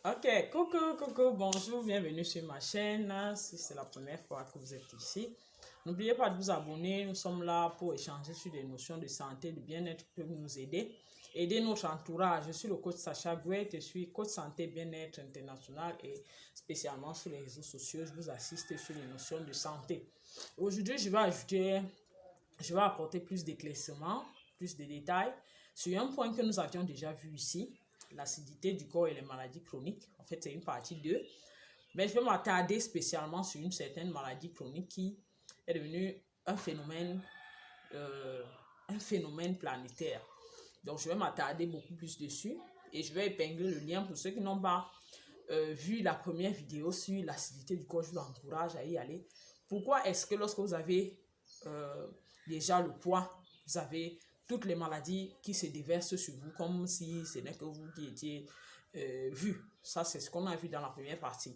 Ok, coucou, bonjour, bienvenue sur ma chaîne. Si c'est la première fois que vous êtes ici, n'oubliez pas de vous abonner. Nous sommes là pour échanger sur des notions de santé, de bien-être qui peuvent nous aider notre entourage. Je suis le coach Sacha Gouet, je suis coach santé bien-être international et spécialement sur les réseaux sociaux, je vous assiste sur les notions de santé. Aujourd'hui, je vais apporter plus d'éclaircissements, plus de détails sur un point que nous avions déjà vu ici, l'acidité du corps et les maladies chroniques. En fait, c'est une partie 2. Mais je vais m'attarder spécialement sur une certaine maladie chronique qui est devenue euh, un phénomène planétaire. Donc, je vais m'attarder beaucoup plus dessus et je vais épingler le lien pour ceux qui n'ont pas vu la première vidéo sur l'acidité du corps. Je vous encourage à y aller. Pourquoi est-ce que lorsque vous avez déjà le poids, vous avez toutes les maladies qui se déversent sur vous comme si ce n'est que vous qui étiez vu. Ça, c'est ce qu'on a vu dans la première partie.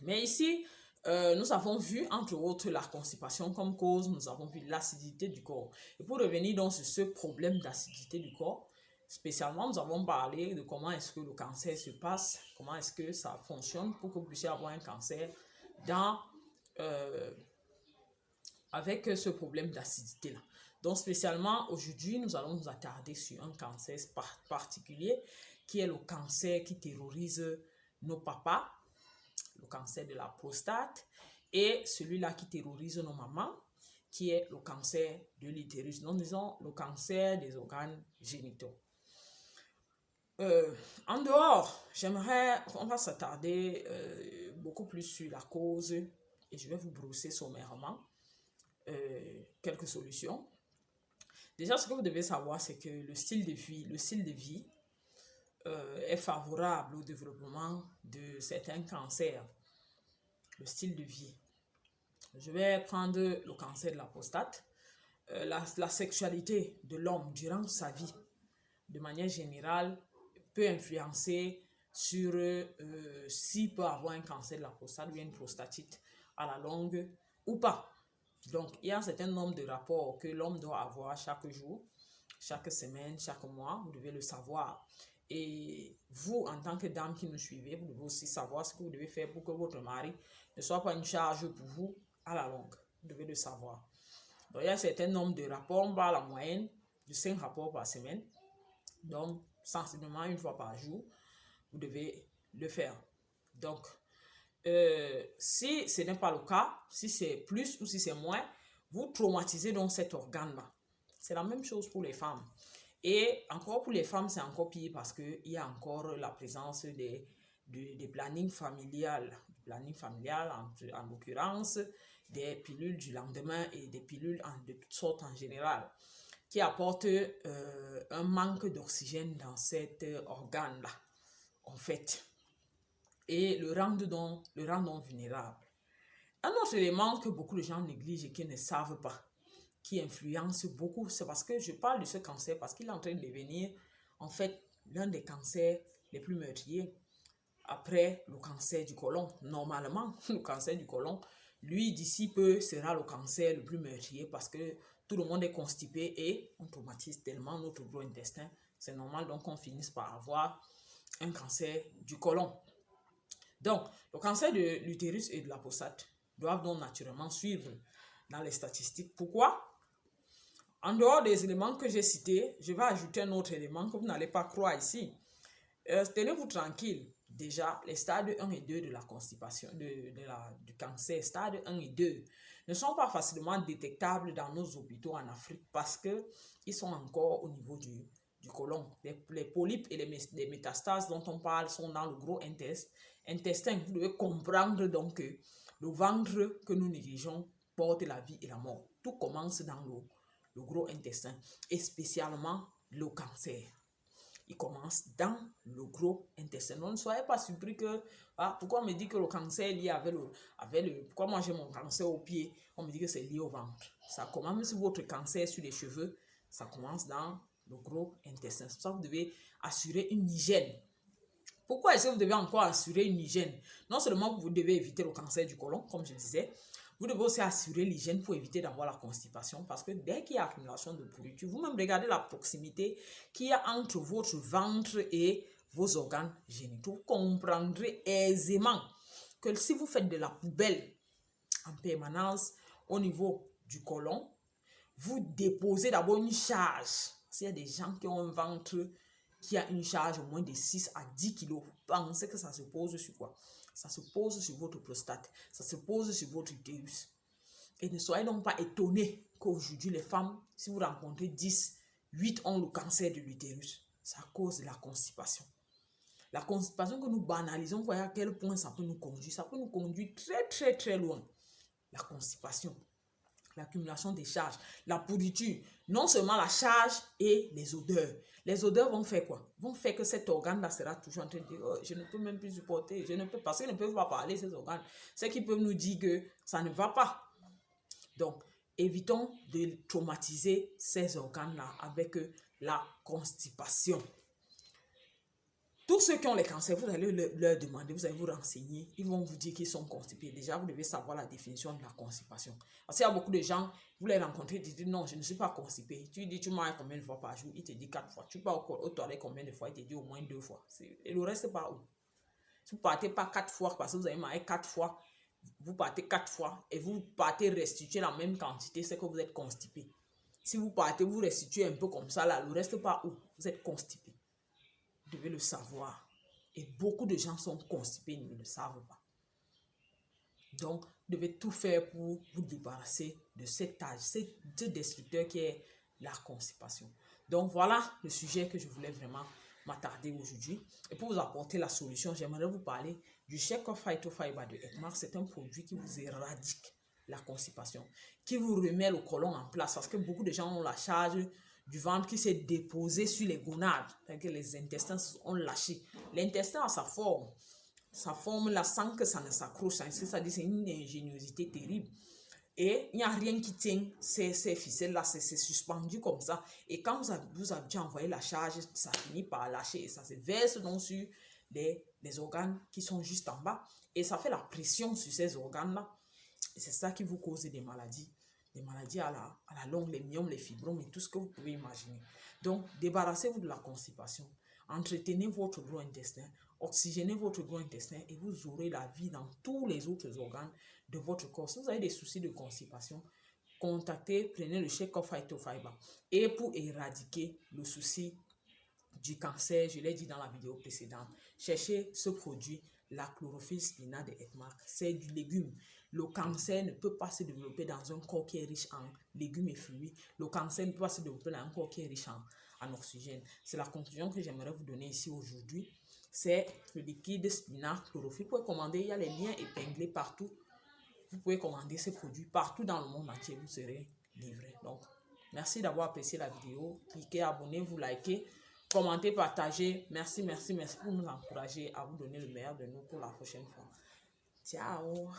Mais ici, nous avons vu, entre autres, la constipation comme cause, nous avons vu l'acidité du corps. Et pour revenir donc sur ce problème d'acidité du corps, spécialement, nous avons parlé de comment est-ce que le cancer se passe, comment est-ce que ça fonctionne pour que vous puissiez avoir un cancer avec ce problème d'acidité-là. Donc, spécialement, aujourd'hui, nous allons nous attarder sur un cancer particulier qui est le cancer qui terrorise nos papas, le cancer de la prostate, et celui-là qui terrorise nos mamans, qui est le cancer de l'utérus. Nous disons le cancer des organes génitaux. En dehors, on va s'attarder beaucoup plus sur la cause et je vais vous brosser sommairement quelques solutions. Déjà, ce que vous devez savoir, c'est que le style de vie est favorable au développement de certains cancers. Le style de vie. Je vais prendre le cancer de la prostate. La sexualité de l'homme durant sa vie, de manière générale, peut influencer sur s'il peut avoir un cancer de la prostate ou une prostatite à la longue ou pas. Donc, il y a un certain nombre de rapports que l'homme doit avoir chaque jour, chaque semaine, chaque mois. Vous devez le savoir. Et vous, en tant que dame qui nous suivez, vous devez aussi savoir ce que vous devez faire pour que votre mari ne soit pas une charge pour vous à la longue. Vous devez le savoir. Donc, il y a un certain nombre de rapports. On va à la moyenne de 5 rapports par semaine. Donc, sensiblement, une fois par jour, vous devez le faire. Donc, si ce n'est pas le cas, si c'est plus ou si c'est moins, vous traumatisez donc cet organe-là. C'est la même chose pour les femmes. Et encore pour les femmes, c'est encore pire parce qu'il y a encore la présence des plannings familiales. En l'occurrence, des pilules du lendemain et des pilules de toutes sortes en général, qui apportent un manque d'oxygène dans cet organe-là, en fait, et le rend donc vulnérable. Un autre élément que beaucoup de gens négligent et qui ne savent pas, qui influence beaucoup, c'est parce que je parle de ce cancer parce qu'il est en train de devenir, en fait, l'un des cancers les plus meurtriers après le cancer du côlon. Normalement, le cancer du côlon, lui, d'ici peu, sera le cancer le plus meurtrier parce que tout le monde est constipé et on traumatise tellement notre gros intestin. C'est normal donc qu'on finisse par avoir un cancer du côlon. Donc, le cancer de l'utérus et de la prostate doivent donc naturellement suivre dans les statistiques. Pourquoi? En dehors des éléments que j'ai cités, je vais ajouter un autre élément que vous n'allez pas croire ici. Tenez-vous tranquille. Déjà, les stades 1 et 2 de la constipation, du cancer, stades 1 et 2, ne sont pas facilement détectables dans nos hôpitaux en Afrique parce qu'ils sont encore au niveau du côlon. Les polypes et les métastases dont on parle sont dans le gros intestin. Vous devez comprendre donc que le ventre que nous négligeons porte la vie et la mort. Tout commence dans le gros intestin et spécialement le cancer. Il commence dans le gros intestin. Donc, ne soyez pas surpris que, pourquoi on me dit que le cancer est lié pourquoi moi j'ai mon cancer au pied, on me dit que c'est lié au ventre. Ça commence, même si votre cancer est sur les cheveux, ça commence dans le gros intestin. C'est pour ça que vous devez assurer une hygiène. Pourquoi est-ce que vous devez encore assurer une hygiène? Non seulement vous devez éviter le cancer du côlon, comme je disais, vous devez aussi assurer l'hygiène pour éviter d'avoir la constipation parce que dès qu'il y a accumulation de pourriture, vous-même regardez la proximité qu'il y a entre votre ventre et vos organes génitaux. Vous comprendrez aisément que si vous faites de la poubelle en permanence au niveau du côlon, vous déposez d'abord une charge. S'il y a des gens qui ont un ventre qui a une charge au moins de 6 à 10 kilos, vous pensez que ça se pose sur quoi? Ça se pose sur votre prostate, ça se pose sur votre utérus. Et ne soyez donc pas étonnés qu'aujourd'hui, les femmes, si vous rencontrez 10, 8 ont le cancer de l'utérus. C'est à cause de la constipation. La constipation que nous banalisons, voyez à quel point ça peut nous conduire. Ça peut nous conduire très, très, très loin. La constipation, l'accumulation des charges, la pourriture. Non seulement la charge et les odeurs. Les odeurs vont faire quoi? Vont faire que cet organe-là sera toujours en train de dire oh, je ne peux même plus supporter, je ne peux, parce qu'ils ne peuvent pas parler, ces organes. C'est qu'ils peuvent nous dire que ça ne va pas. Donc, évitons de traumatiser ces organes-là avec la constipation. Tous ceux qui ont les cancers, vous allez leur demander, vous allez vous renseigner, ils vont vous dire qu'ils sont constipés. Déjà, vous devez savoir la définition de la constipation. Parce qu'il y a beaucoup de gens, vous les rencontrez, ils disent non, je ne suis pas constipé. Tu dis, tu manges combien de fois par jour? Il te dit 4 fois. Tu pars aux toilettes combien de fois? Il te dit au moins 2 fois. Et le reste, pas où? Si vous ne partez pas 4 fois parce que vous avez mangé 4 fois, vous partez 4 fois et vous partez restituer la même quantité, c'est que vous êtes constipé. Si vous partez, vous restituez un peu comme ça, là, le reste pas où? Vous êtes constipé. Vous devez le savoir. Et beaucoup de gens sont constipés, ils ne le savent pas. Donc, vous devez tout faire pour vous débarrasser de cet âge, ce destructeur qui est la constipation. Donc, voilà le sujet que je voulais vraiment m'attarder aujourd'hui. Et pour vous apporter la solution, j'aimerais vous parler du Shake of Phytofiber de Ekmark. C'est un produit qui vous éradique la constipation, qui vous remet le côlon en place. Parce que beaucoup de gens ont la charge du ventre qui s'est déposé sur les gonades. Que les intestins ont lâché. L'intestin a sa forme là sans que ça ne s'accroche. C'est-à-dire c'est une ingéniosité terrible. Et il n'y a rien qui tient ces ficelles-là, c'est suspendu comme ça. Et quand vous avez déjà envoyé la charge, ça finit par lâcher et ça se verse donc sur les organes qui sont juste en bas. Et ça fait la pression sur ces organes-là. Et c'est ça qui vous cause des maladies à la longue, les myomes, les fibromes et tout ce que vous pouvez imaginer. Donc, débarrassez-vous de la constipation, entretenez votre gros intestin, oxygénez votre gros intestin et vous aurez la vie dans tous les autres organes de votre corps. Si vous avez des soucis de constipation, prenez le Shake of Phytofiber. Et pour éradiquer le souci du cancer, je l'ai dit dans la vidéo précédente, cherchez ce produit, la chlorophylle spina de Ekmark. C'est du légume. Le cancer ne peut pas se développer dans un corps qui est riche en légumes et fruits. Le cancer ne peut pas se développer dans un corps qui est riche en oxygène. C'est la conclusion que j'aimerais vous donner ici aujourd'hui. C'est le liquide spina chlorophylle. Vous pouvez commander, il y a les liens épinglés partout. Vous pouvez commander ces produits partout dans le monde entier. Vous serez livré. Donc, merci d'avoir apprécié la vidéo. Cliquez, abonnez-vous, likez. Commentez, partagez. Merci pour nous encourager à vous donner le meilleur de nous pour la prochaine fois. Ciao.